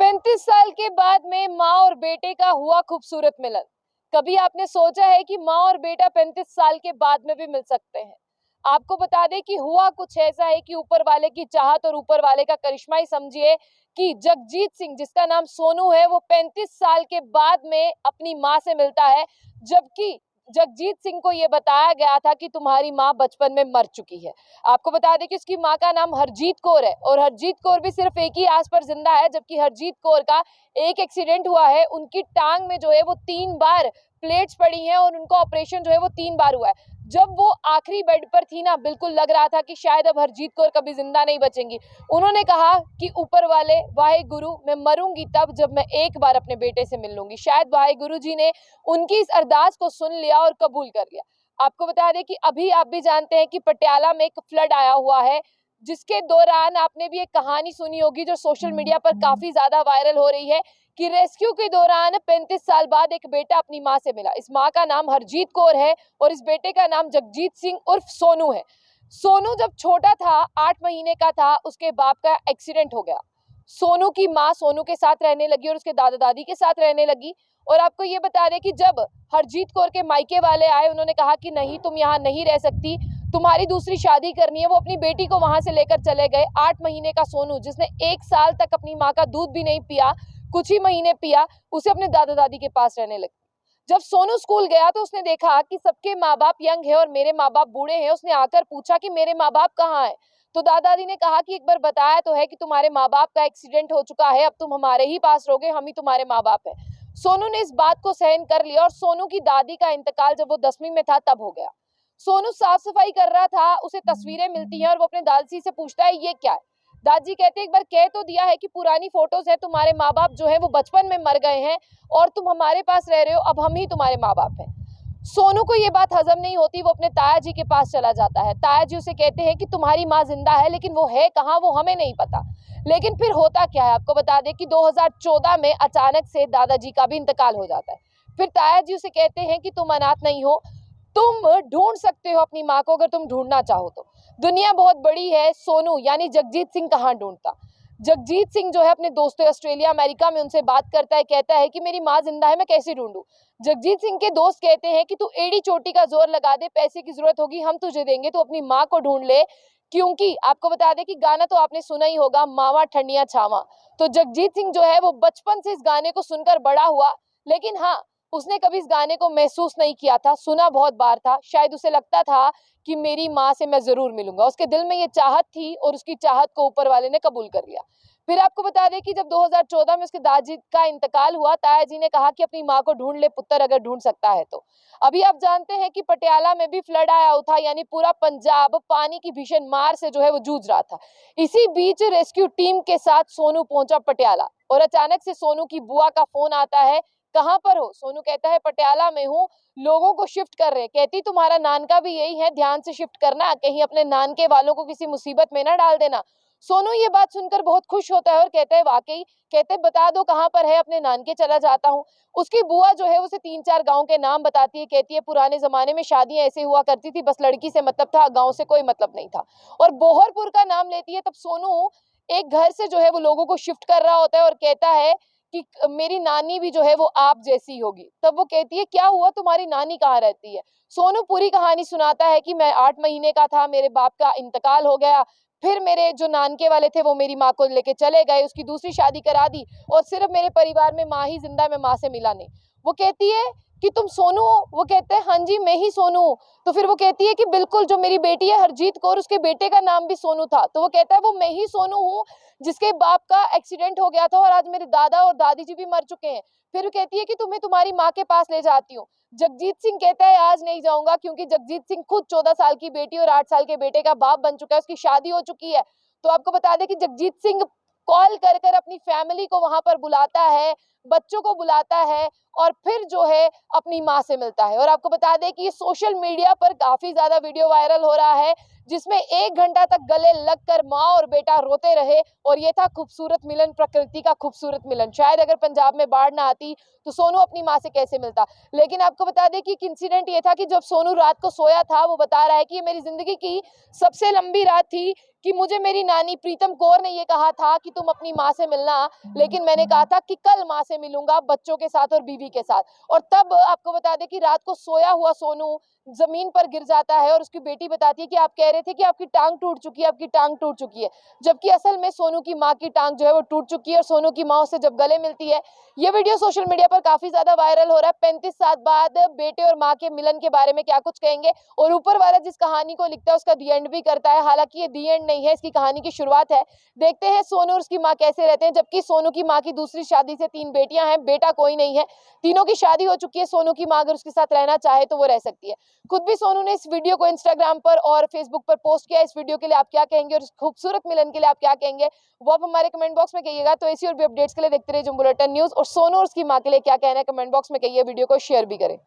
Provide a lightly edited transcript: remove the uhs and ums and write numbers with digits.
35 साल के बाद में माँ और बेटे का हुआ खूबसूरत मिलन। कभी आपने सोचा है कि माँ और बेटा 35 साल के बाद में भी मिल सकते हैं? आपको बता दें कि हुआ कुछ ऐसा है कि ऊपर वाले की चाहत और ऊपर वाले का करिश्मा ही समझिए कि जगजीत सिंह, जिसका नाम सोनू है, वो 35 साल के बाद में अपनी माँ से मिलता है, जबकि जगजीत सिंह को ये बताया गया था कि तुम्हारी माँ बचपन में मर चुकी है। आपको बता दें कि उसकी माँ का नाम हरजीत कौर है और हरजीत कौर भी सिर्फ एक ही आस पर जिंदा है, जबकि हरजीत कौर का एक एक्सीडेंट हुआ है। उनकी टांग में जो है वो 3 बार प्लेट्स पड़ी हैं और उनका ऑपरेशन जो है वो 3 बार हुआ है। जब वो आखिरी बेड पर थी ना, बिल्कुल लग रहा था कि शायद अब हरजीत कौर कभी जिंदा नहीं बचेंगी। उन्होंने कहा कि ऊपर वाले वाहे गुरु, मैं मरूंगी तब जब मैं एक बार अपने बेटे से मिल लूंगी। शायद वाहे गुरु जी ने उनकी इस अरदास को सुन लिया और कबूल कर लिया। आपको बता दें कि अभी आप भी जानते हैं कि पटियाला में एक फ्लड आया हुआ है, जिसके दौरान आपने भी एक कहानी सुनी होगी जो सोशल मीडिया पर काफी ज्यादा वायरल हो रही है कि रेस्क्यू के दौरान 35 साल बाद एक बेटा अपनी माँ से मिला। इस माँ का नाम हरजीत कौर है और इस बेटे का नाम जगजीत सिंह उर्फ सोनू है। सोनू जब छोटा था, 8 महीने का था, उसके बाप का एक्सीडेंट हो गया। सोनू की माँ सोनू के साथ रहने लगी और उसके दादा दादी के साथ रहने लगी। और आपको ये बता दें कि जब हरजीत कौर के मायके वाले आए, उन्होंने कहा कि नहीं, तुम यहाँ नहीं रह सकती, तुम्हारी दूसरी शादी करनी है। वो अपनी बेटी को वहां से लेकर चले गए। 8 महीने का सोनू, जिसने 1 साल तक अपनी माँ का दूध भी नहीं पिया, कुछ ही महीने पिया, उसे अपने दादा दादी के पास रहने लगी। जब सोनू स्कूल गया तो उसने देखा कि सबके माँ बाप यंग है और मेरे माँ बाप बूढ़े हैं। उसने आकर पूछा कि मेरे माँ बाप कहाँ हैं? तो दादा दादी ने कहा कि एक बार बताया तो है कि तुम्हारे माँ बाप का एक्सीडेंट हो चुका है, अब तुम हमारे ही पास रहोगे, हम ही तुम्हारे माँ बाप हैं। सोनू ने इस बात को सहन कर लिया और सोनू की दादी का इंतकाल जब वो 10वीं में था तब हो गया। सोनू साफ सफाई कर रहा था, उसे तस्वीरें मिलती हैं और वो अपने दादी से पूछता है ये क्या है। दादी कहते हैं एक बार कह तो दिया है कि पुरानी फोटोज है, तुम्हारे माँ बाप जो है वो बचपन में मर गए हैं और तुम हमारे पास रह रहे हो, अब हम ही तुम्हारे माँ बाप हैं। सोनू को ये बात हजम नहीं होती, वो अपने ताया जी के पास चला जाता है। ताया जी उसे कहते हैं कि तुम्हारी माँ जिंदा है, लेकिन वो है कहाँ वो हमें नहीं पता। लेकिन फिर होता क्या है, आपको बता दें कि 2014 में अचानक से दादाजी का भी इंतकाल हो जाता है। फिर ताया जी उसे कहते हैं कि तुम अनाथ नहीं हो, तुम ढूंढ सकते हो अपनी माँ को अगर तुम ढूंढना चाहो तो। दुनिया बहुत बड़ी है, सोनू यानी जगजीत सिंह कहाँ ढूंढता। जगजीत सिंह जो है अपने दोस्तों ऑस्ट्रेलिया अमेरिका में उनसे बात करता है, कहता है कि मेरी माँ जिंदा है, मैं कैसे ढूंढूं। जगजीत सिंह के दोस्त कहते हैं कि तू एड़ी चोटी का जोर लगा दे, पैसे की जरूरत होगी हम तुझे देंगे, तो अपनी माँ को ढूंढ ले। क्योंकि आपको बता दें कि गाना तो आपने सुना ही होगा, मावा ठंडिया छावा। तो जगजीत सिंह जो है वो बचपन से इस गाने को सुनकर बड़ा हुआ, लेकिन हाँ, उसने कभी इस गाने को महसूस नहीं किया था, सुना बहुत बार था। शायद उसे लगता था कि मेरी माँ से मैं जरूर मिलूंगा। उसके दिल में ये चाहत थी और उसकी चाहत को ऊपर वाले ने कबूल कर लिया। फिर आपको बता दें कि जब 2014 में उसके दादाजी का इंतकाल हुआ, ताया जी ने कहा कि अपनी माँ को ढूंढ ले पुत्र, अगर ढूंढ सकता है तो। अभी आप जानते हैं कि पटियाला में भी फ्लड आया था, यानी पूरा पंजाब पानी की भीषण मार से जो है वो जूझ रहा था। इसी बीच रेस्क्यू टीम के साथ सोनू पहुंचा पटियाला और अचानक से सोनू की बुआ का फोन आता है, कहाँ पर हो? सोनू कहता है पटियाला में हूँ, लोगों को शिफ्ट कर रहे हैं। कहती तुम्हारा नानका भी यही है, ध्यान से शिफ्ट करना, कहीं अपने नानके वालों को किसी मुसीबत में ना डाल देना। सोनू ये बात सुनकर बहुत खुश होता है और कहता है वाकई? कहते बता दो कहाँ पर है, अपने नानके चला जाता हूँ। उसकी बुआ जो है उसे 3-4 गांव के नाम बताती है, कहती है पुराने जमाने में शादियां ऐसे हुआ करती थी, बस लड़की से मतलब था, गांव से कोई मतलब नहीं था। और बोहरपुर का नाम लेती है। तब सोनू एक घर से जो है वो लोगों को शिफ्ट कर रहा होता है और कहता है कि मेरी नानी भी जो है वो आप जैसी होगी। तब वो कहती है क्या हुआ, तुम्हारी नानी कहाँ रहती है? सोनू पूरी कहानी सुनाता है कि मैं 8 महीने का था, मेरे बाप का इंतकाल हो गया, फिर मेरे जो नानके वाले थे वो मेरी माँ को लेके चले गए, उसकी दूसरी शादी करा दी और सिर्फ मेरे परिवार में माँ ही जिंदा है, मैं माँ से मिला नहीं। वो कहती है कि तुम सोनू हो? वो कहते हैं हाँ जी मैं ही सोनू हूँ। तो फिर वो कहती है कि बिल्कुल, जो मेरी बेटी है हरजीत कौर, उसके बेटे का नाम भी सोनू था। तो वो कहता है वो मैं ही सोनू हूँ जिसके बाप का एक्सीडेंट हो गया था और आज मेरे दादा और दादी जी भी मर चुके हैं। फिर वो कहती है कि तुम्हें तुम्हारी माँ के पास ले जाती हूँ। जगजीत सिंह कहता है आज नहीं जाऊंगा, क्योंकि जगजीत सिंह खुद 14 साल की बेटी और 8 साल के बेटे का बाप बन चुका है, उसकी शादी हो चुकी है। तो आपको बता दें कि जगजीत सिंह कॉल कर कर अपनी फैमिली को वहां पर बुलाता है, बच्चों को बुलाता है और फिर जो है अपनी माँ से मिलता है। और आपको बता दें कि ये सोशल मीडिया पर काफी ज्यादा वीडियो वायरल हो रहा है, जिसमें 1 घंटा तक गले लगकर माँ और बेटा रोते रहे और ये था खूबसूरत मिलन, प्रकृति का खूबसूरत मिलन। शायद अगर पंजाब में बाढ़ ना आती तो सोनू अपनी माँ से कैसे मिलता। लेकिन आपको बता दें कि एक इंसिडेंट ये था कि जब सोनू रात को सोया था, वो बता रहा है कि ये मेरी जिंदगी की सबसे लंबी रात थी, कि मुझे मेरी नानी प्रीतम कौर ने ये कहा था कि तुम अपनी माँ से मिलना, लेकिन मैंने कहा था कि कल माँ से मिलूंगा, बच्चों के साथ और बीवी के साथ। और तब आपको बता दें कि रात को सोया हुआ सोनू जमीन पर गिर जाता है और उसकी बेटी बताती है कि आप कह रहे थे कि आपकी टांग टूट चुकी है, आपकी टांग टूट चुकी है, जबकि असल में सोनू की माँ की टांग जो है वो टूट चुकी है। और सोनू की माँ उससे जब गले मिलती है, ये वीडियो सोशल मीडिया पर काफी ज्यादा वायरल हो रहा है। 35 साल बाद बेटे और माँ के मिलन के बारे में क्या कुछ कहेंगे, और ऊपर वाला जिस कहानी को लिखता है उसका दी एंड भी करता है। हालांकि ये दी एंड नहीं है, इसकी कहानी की शुरुआत है। देखते हैं सोनू और उसकी माँ कैसे रहते हैं, जबकि सोनू की माँ की दूसरी शादी से 3 बेटियां हैं, बेटा कोई नहीं है, तीनों की शादी हो चुकी है। सोनू की माँ अगर उसके साथ रहना चाहे तो वो रह सकती है। खुद भी सोनू ने इस वीडियो को इंस्टाग्राम पर और फेसबुक पर पोस्ट किया। इस वीडियो के लिए आप क्या कहेंगे और इस खूबसूरत मिलन के लिए आप क्या कहेंगे, वो आप हमारे कमेंट बॉक्स में कहिएगा। तो ऐसी और भी अपडेट्स के लिए देखते रहिए जुम बुलेटिन न्यूज। और सोनू और उसकी माँ के लिए क्या कहना है कमेंट बॉक्स में कहिए, वीडियो को शेयर भी करें।